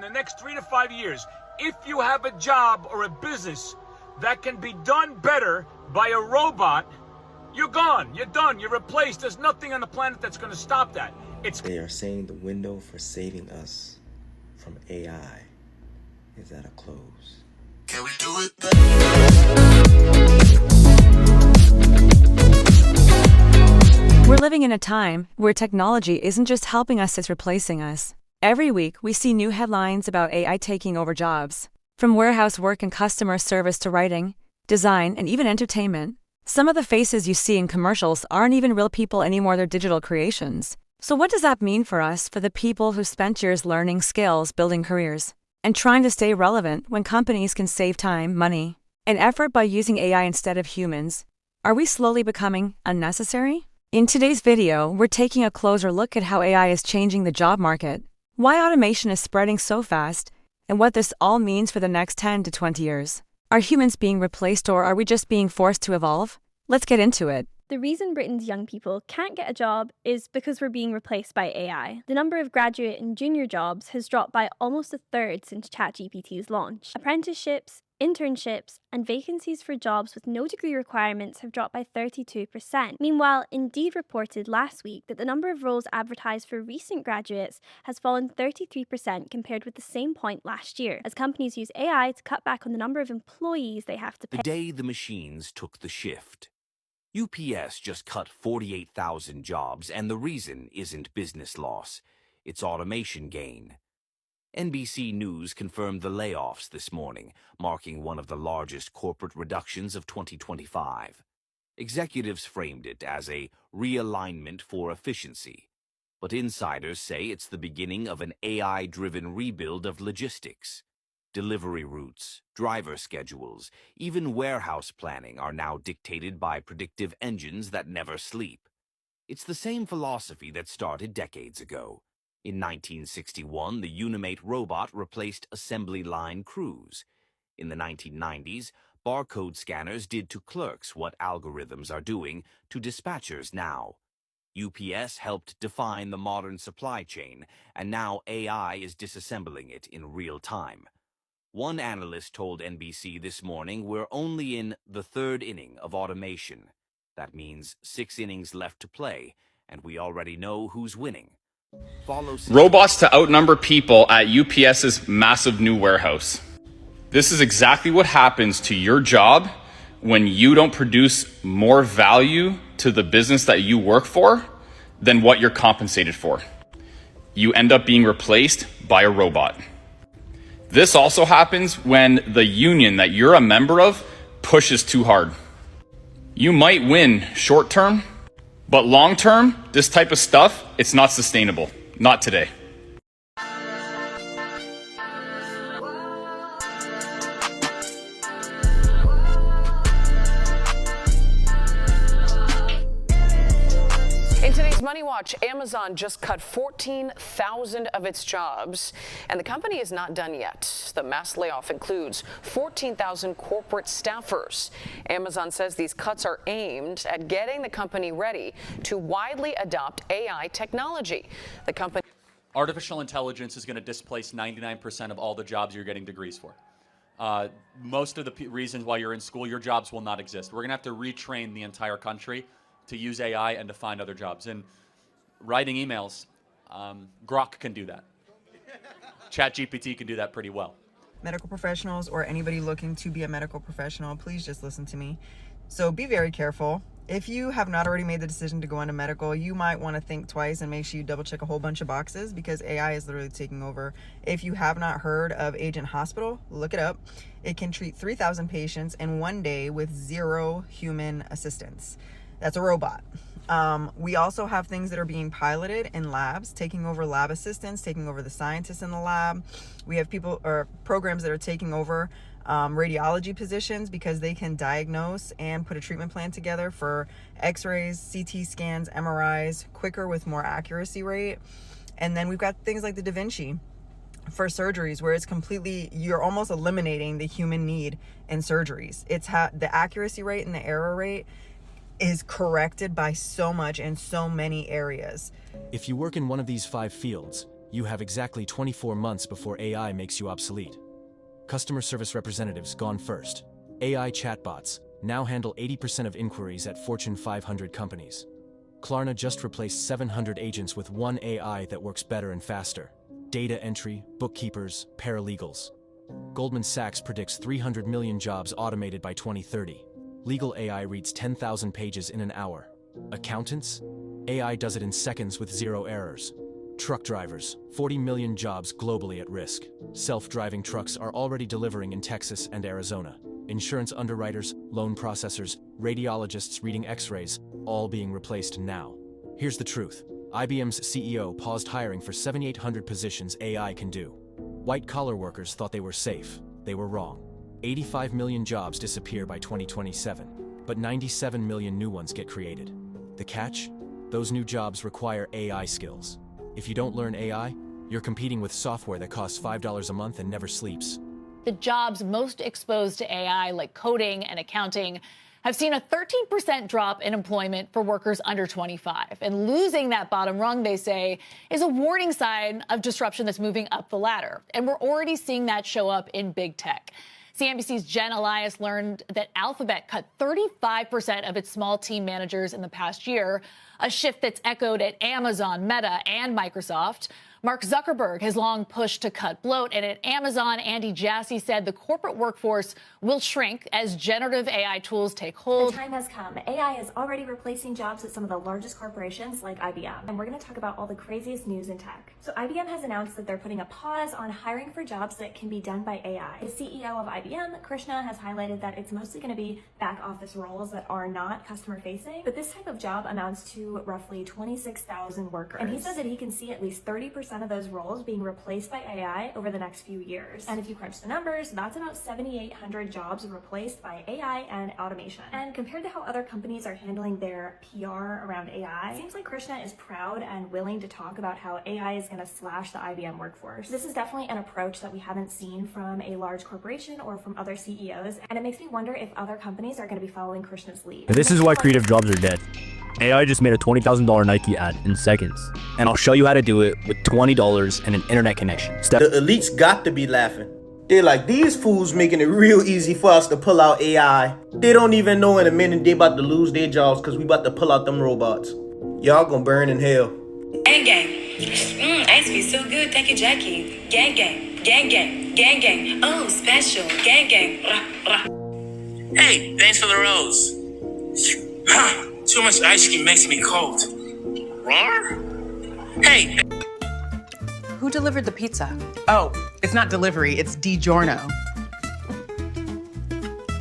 the next 3 to 5 years, if you have a job or a business that can be done better by a robot, you're gone, you're done, you're replaced. There's nothing on the planet that's going to stop that. They are saying the window for saving us from AI is at a close. Can we do it? We're living in a time where technology isn't just helping us, it's replacing us. Every week, we see new headlines about AI taking over jobs. From warehouse work and customer service to writing, design, and even entertainment. Some of the faces you see in commercials aren't even real people anymore, they're digital creations. So what does that mean for us, for the people who spent years learning skills, building careers, and trying to stay relevant when companies can save time, money, and effort by using AI instead of humans? Are we slowly becoming unnecessary? In today's video, we're taking a closer look at how AI is changing the job market, why automation is spreading so fast, and what this all means for the next 10 to 20 years. Are humans being replaced, or are we just being forced to evolve? Let's get into it. The reason Britain's young people can't get a job is because we're being replaced by AI. The number of graduate and junior jobs has dropped by almost a third since ChatGPT's launch. Apprenticeships, internships, and vacancies for jobs with no degree requirements have dropped by 32%. Meanwhile, Indeed reported last week that the number of roles advertised for recent graduates has fallen 33% compared with the same point last year, as companies use AI to cut back on the number of employees they have to pay. The day the machines took the shift. UPS just cut 48,000 jobs, and the reason isn't business loss, it's automation gain. NBC News confirmed the layoffs this morning, marking one of the largest corporate reductions of 2025. Executives framed it as a realignment for efficiency, but insiders say it's the beginning of an AI-driven rebuild of logistics. Delivery routes, driver schedules, even warehouse planning are now dictated by predictive engines that never sleep. It's the same philosophy that started decades ago. In 1961, the Unimate robot replaced assembly line crews. In the 1990s, barcode scanners did to clerks what algorithms are doing to dispatchers now. UPS helped define the modern supply chain, and now AI is disassembling it in real time. One analyst told NBC this morning we're only in the third inning of automation. That means 6 innings left to play, and we already know who's winning. Robots to outnumber people at UPS's massive new warehouse. This is exactly what happens to your job when you don't produce more value to the business that you work for than what you're compensated for. You end up being replaced by a robot. This also happens when the union that you're a member of pushes too hard. You might win short term, but long term, this type of stuff, it's not sustainable. Not today. In today's Money Watch, Amazon just cut 14,000 of its jobs, and the company is not done yet. The mass layoff includes 14,000 corporate staffers. Amazon says these cuts are aimed at getting the company ready to widely adopt AI technology. The company. Artificial intelligence is going to displace 99% of all the jobs you're getting degrees for. Most of the reasons why you're in school, your jobs will not exist. We're going to have to retrain the entire country to use AI and to find other jobs. And writing emails, Grok can do that. ChatGPT can do that pretty well. Medical professionals or anybody looking to be a medical professional, please just listen to me. So be very careful. If you have not already made the decision to go into medical, you might want to think twice and make sure you double check a whole bunch of boxes, because AI is literally taking over. If you have not heard of Agent Hospital, look it up. It can treat 3,000 patients in one day with 0 human assistance. That's a robot. We also have things that are being piloted in labs, taking over lab assistants, taking over the scientists in the lab. We have people or programs that are taking over radiology positions, because they can diagnose and put a treatment plan together for x-rays, CT scans, MRIs, quicker with more accuracy rate. And then we've got things like the Da Vinci for surgeries, where it's completely, you're almost eliminating the human need in surgeries. It's the accuracy rate and the error rate is corrected by so much in so many areas. If you work in one of these 5 fields, You have exactly 24 months before AI makes you obsolete. Customer service representatives gone first. AI chatbots now handle 80% of inquiries at Fortune 500 companies. Klarna just replaced 700 agents with one AI that works better and faster. Data entry, bookkeepers, paralegals. Goldman Sachs predicts 300 million jobs automated by 2030. Legal AI reads 10,000 pages in an hour. Accountants? AI does it in seconds with 0 errors. Truck drivers, 40 million jobs globally at risk. Self-driving trucks are already delivering in Texas and Arizona. Insurance underwriters, loan processors, radiologists reading x-rays, all being replaced now. Here's the truth. IBM's CEO paused hiring for 7,800 positions AI can do. White-collar workers thought they were safe. They were wrong. 85 million jobs disappear by 2027, but 97 million new ones get created. The catch? Those new jobs require AI skills. If you don't learn AI, you're competing with software that costs $5 a month and never sleeps. The jobs most exposed to AI, like coding and accounting, have seen a 13% drop in employment for workers under 25. And losing that bottom rung, they say, is a warning sign of disruption that's moving up the ladder. And we're already seeing that show up in big tech. CNBC's Jen Elias learned that Alphabet cut 35% of its small team managers in the past year, a shift that's echoed at Amazon, Meta, and Microsoft. Mark Zuckerberg has long pushed to cut bloat, and at Amazon, Andy Jassy said the corporate workforce will shrink as generative AI tools take hold. The time has come. AI is already replacing jobs at some of the largest corporations like IBM, and we're going to talk about all the craziest news in tech. So IBM has announced that they're putting a pause on hiring for jobs that can be done by AI. The CEO of IBM, Krishna, has highlighted that it's mostly going to be back office roles that are not customer facing, but this type of job amounts to roughly 26,000 workers. And he says that he can see at least 30% of those roles being replaced by AI over the next few years. And if you crunch the numbers, that's about 7,800 jobs replaced by AI and automation. And compared to how other companies are handling their PR around AI, it seems like Krishna is proud and willing to talk about how AI is going to slash the IBM workforce. This is definitely an approach that we haven't seen from a large corporation or from other CEOs, and it makes me wonder if other companies are going to be following Krishna's lead. This is why creative jobs are dead. AI just made a $20,000 Nike ad in seconds. And I'll show you how to do it with $20 and an internet connection. The elites got to be laughing. They're like, these fools making it real easy for us to pull out AI. They don't even know in a minute they about to lose their jobs because we about to pull out them robots. Y'all gonna burn in hell. Gang gang. Ice cream so good, thank you, Jackie. Gang gang. Gang gang. Gang gang. Oh, special. Gang gang. Hey, thanks for the rose. Too much ice cream makes me cold. Roar? Hey. Who delivered the pizza? Oh, it's not delivery, it's DiGiorno.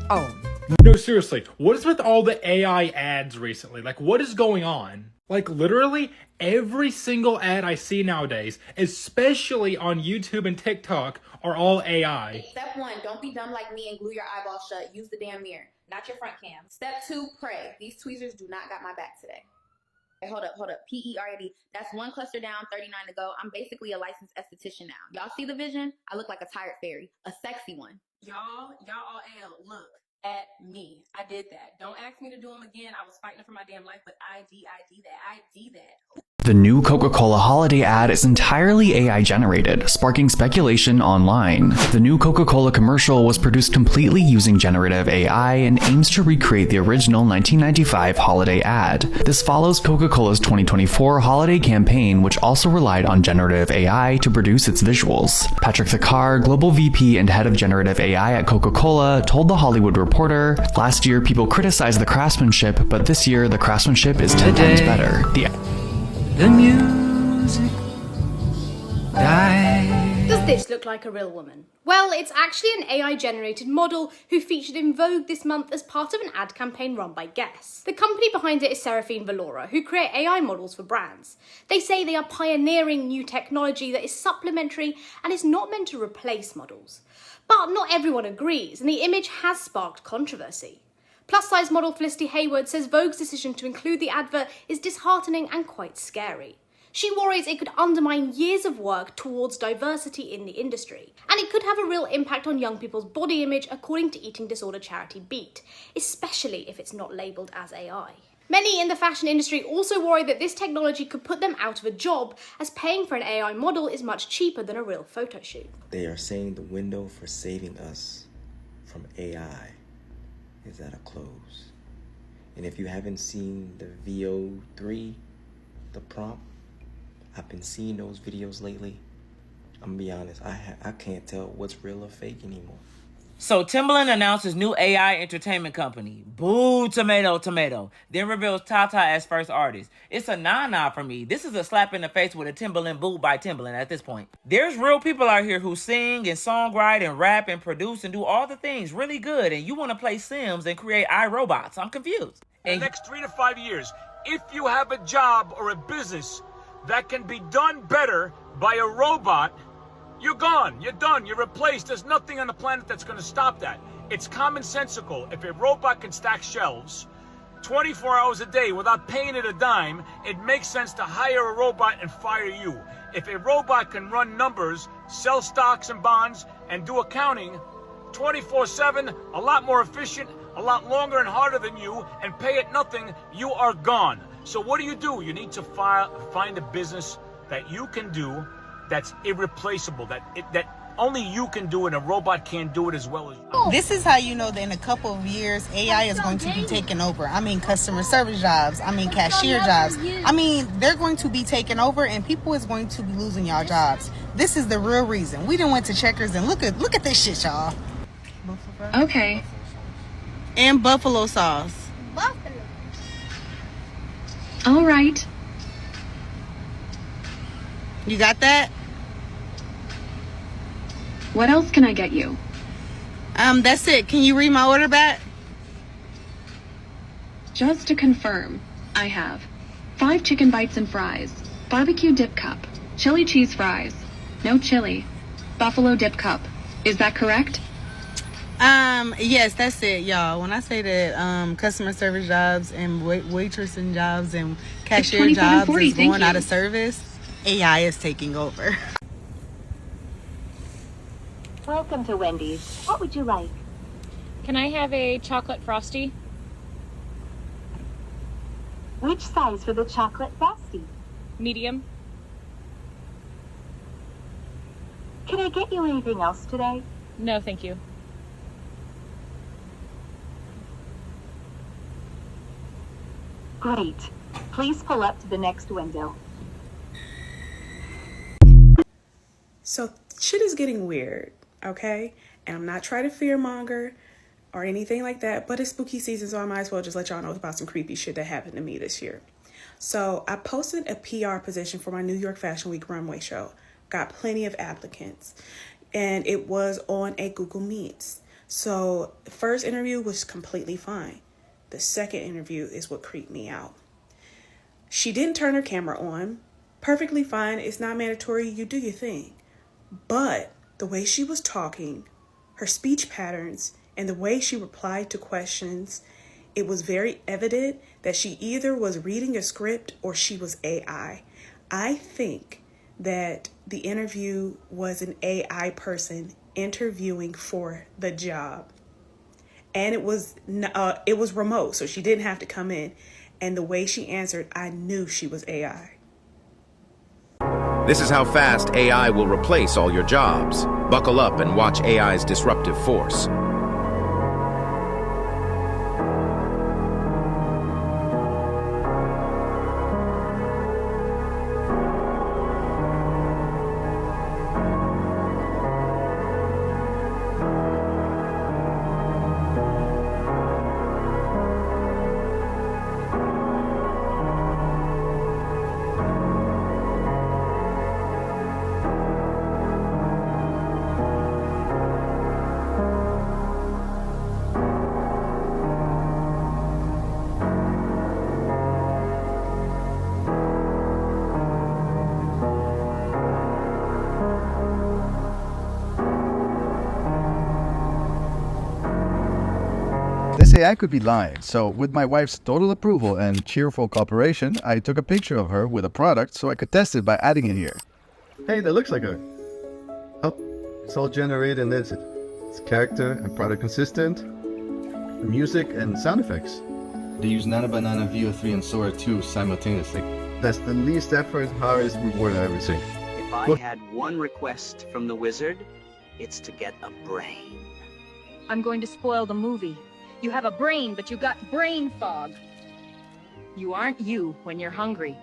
Oh. No, seriously, what is with all the AI ads recently? Like, what is going on? Like, literally, every single ad I see nowadays, especially on YouTube and TikTok, are all AI. Step 1, don't be dumb like me and glue your eyeballs shut. Use the damn mirror, not your front cam. Step 2, pray. These tweezers do not got my back today. Hey, hold up. PERD. That's 1 cluster down, 39 to go. I'm basically a licensed esthetician now. Y'all see the vision? I look like a tired fairy, a sexy one. Y'all all look at me. I did that. Don't ask me to do them again. I was fighting for my damn life, but I did that. The new Coca-Cola holiday ad is entirely AI generated, sparking speculation online. The new Coca-Cola commercial was produced completely using generative AI and aims to recreate the original 1995 holiday ad. This follows Coca-Cola's 2024 holiday campaign, which also relied on generative AI to produce its visuals. Patrick Thakar, global VP and head of generative AI at Coca-Cola, told The Hollywood Reporter, "Last year people criticized the craftsmanship, but this year the craftsmanship is 10 times better." The music died. Does this look like a real woman? Well, it's actually an AI-generated model who featured in Vogue this month as part of an ad campaign run by Guess. The company behind it is Seraphine Valora, who create AI models for brands. They say they are pioneering new technology that is supplementary and is not meant to replace models. But not everyone agrees, and the image has sparked controversy. Plus-size model Felicity Hayward says Vogue's decision to include the advert is disheartening and quite scary. She worries it could undermine years of work towards diversity in the industry, and it could have a real impact on young people's body image, according to eating disorder charity Beat, especially if it's not labelled as AI. Many in the fashion industry also worry that this technology could put them out of a job, as paying for an AI model is much cheaper than a real photo shoot. They are saying the window for saving us from AI is at a close. And if you haven't seen the VO3, the prompt, I've been seeing those videos lately. I'm gonna be honest, I can't tell what's real or fake anymore. So Timbaland announces new AI entertainment company. Boo, tomato, tomato. Then reveals Tata as first artist. It's a nah-nah for me. This is a slap in the face with a Timbaland boo by Timbaland at this point. There's real people out here who sing and songwrite and rap and produce and do all the things really good, and you want to play Sims and create iRobots. I'm confused. In the next 3 to 5 years, if you have a job or a business that can be done better by a robot, you're gone. You're done. You're replaced. There's nothing on the planet that's going to stop that. It's commonsensical. If a robot can stack shelves 24 hours a day without paying it a dime, it makes sense to hire a robot and fire you. If a robot can run numbers, sell stocks and bonds, and do accounting 24/7, a lot more efficient, a lot longer and harder than you, and pay it nothing, you are gone. So what do? You need to find a business that you can do that's irreplaceable, that only you can do it, and a robot can't do it as well as you. This is how you know that in a couple of years, AI is going to be taking over. I mean, customer service jobs. I mean, cashier jobs. I mean, they're going to be taking over, and people is going to be losing y'all jobs. This is the real reason. We done went to Checkers, and look at this shit, y'all. Okay. And buffalo sauce. All right. You got that? What else can I get you? That's it. Can you read my order back? Just to confirm, I have 5 chicken bites and fries, barbecue dip cup, chili cheese fries, no chili, buffalo dip cup. Is that correct? Yes, that's it, y'all. When I say that customer service jobs and waitressing jobs and cashier jobs is going out of service, AI is taking over. Welcome to Wendy's. What would you like? Can I have a chocolate frosty? Which size for the chocolate frosty? Medium. Can I get you anything else today? No, thank you. Great. Please pull up to the next window. So shit is getting weird, okay? And I'm not trying to fearmonger or anything like that, but it's spooky season, so I might as well just let y'all know about some creepy shit that happened to me this year. So I posted a PR position for my New York Fashion Week runway show. Got plenty of applicants. And it was on a Google Meets. So the first interview was completely fine. The second interview is what creeped me out. She didn't turn her camera on. Perfectly fine. It's not mandatory. You do your thing. But the way she was talking, her speech patterns, and the way she replied to questions, it was very evident that she either was reading a script or she was AI. I think that the interview was an AI person interviewing for the job. And it was remote, so she didn't have to come in. And the way she answered, I knew she was AI. This is how fast AI will replace all your jobs. Buckle up and watch AI's disruptive force. This AI could be lying, so with my wife's total approval and cheerful cooperation, I took a picture of her with a product so I could test it by adding it here. Hey, that looks like her. Oh, it's all generated and it's character and product consistent, music and sound effects. They use Nana Banana, VO3, and Sora 2 simultaneously. That's the least effort, highest reward I've ever seen. If I had one request from the wizard, it's to get a brain. I'm going to spoil the movie. You have a brain, but you got brain fog. You aren't you when you're hungry.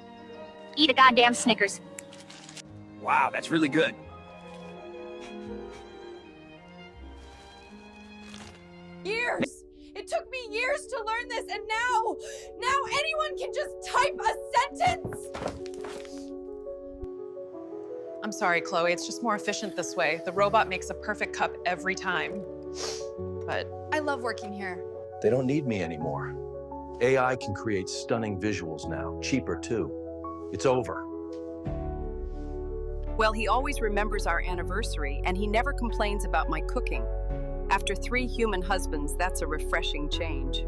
Eat a goddamn Snickers. Wow, that's really good. Years! It took me years to learn this, and now anyone can just type a sentence! I'm sorry, Chloe, it's just more efficient this way. The robot makes a perfect cup every time. But I love working here. They don't need me anymore. AI can create stunning visuals now, cheaper too. It's over. Well, he always remembers our anniversary, and he never complains about my cooking. After 3 human husbands, that's a refreshing change.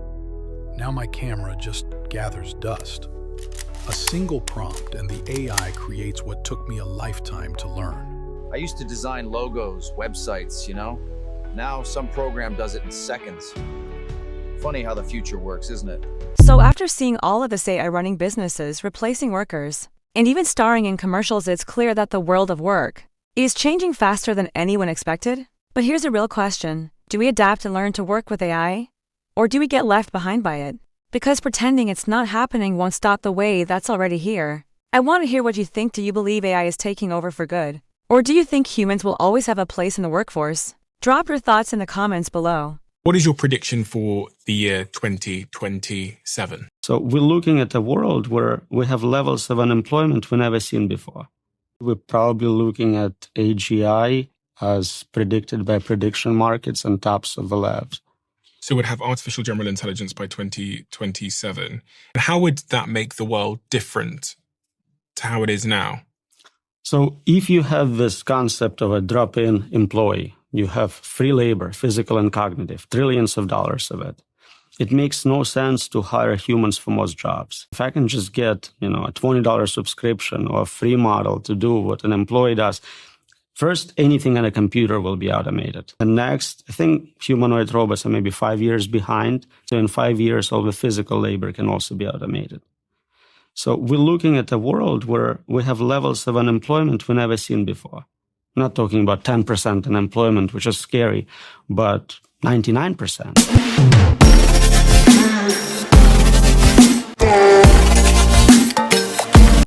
Now my camera just gathers dust. A single prompt and the AI creates what took me a lifetime to learn. I used to design logos, websites, you know? Now some program does it in seconds. Funny how the future works, isn't it? So after seeing all of this AI running businesses replacing workers, and even starring in commercials, it's clear that the world of work is changing faster than anyone expected. But here's a real question. Do we adapt and learn to work with AI? Or do we get left behind by it? Because pretending it's not happening won't stop the wave that's already here. I want to hear what you think. Do you believe AI is taking over for good? Or do you think humans will always have a place in the workforce? Drop your thoughts in the comments below. What is your prediction for the year 2027? So we're looking at a world where we have levels of unemployment we've never seen before. We're probably looking at AGI as predicted by prediction markets and tops of the labs. So we'd have artificial general intelligence by 2027. And how would that make the world different to how it is now? So if you have this concept of a drop-in employee, you have free labor, physical and cognitive, trillions of dollars of it. It makes no sense to hire humans for most jobs. If I can just get, a $20 subscription or a free model to do what an employee does, first, anything on a computer will be automated. And next, I think humanoid robots are maybe 5 years behind. So in 5 years, all the physical labor can also be automated. So we're looking at a world where we have levels of unemployment we've never seen before. I'm not talking about 10% unemployment, which is scary, but 99%.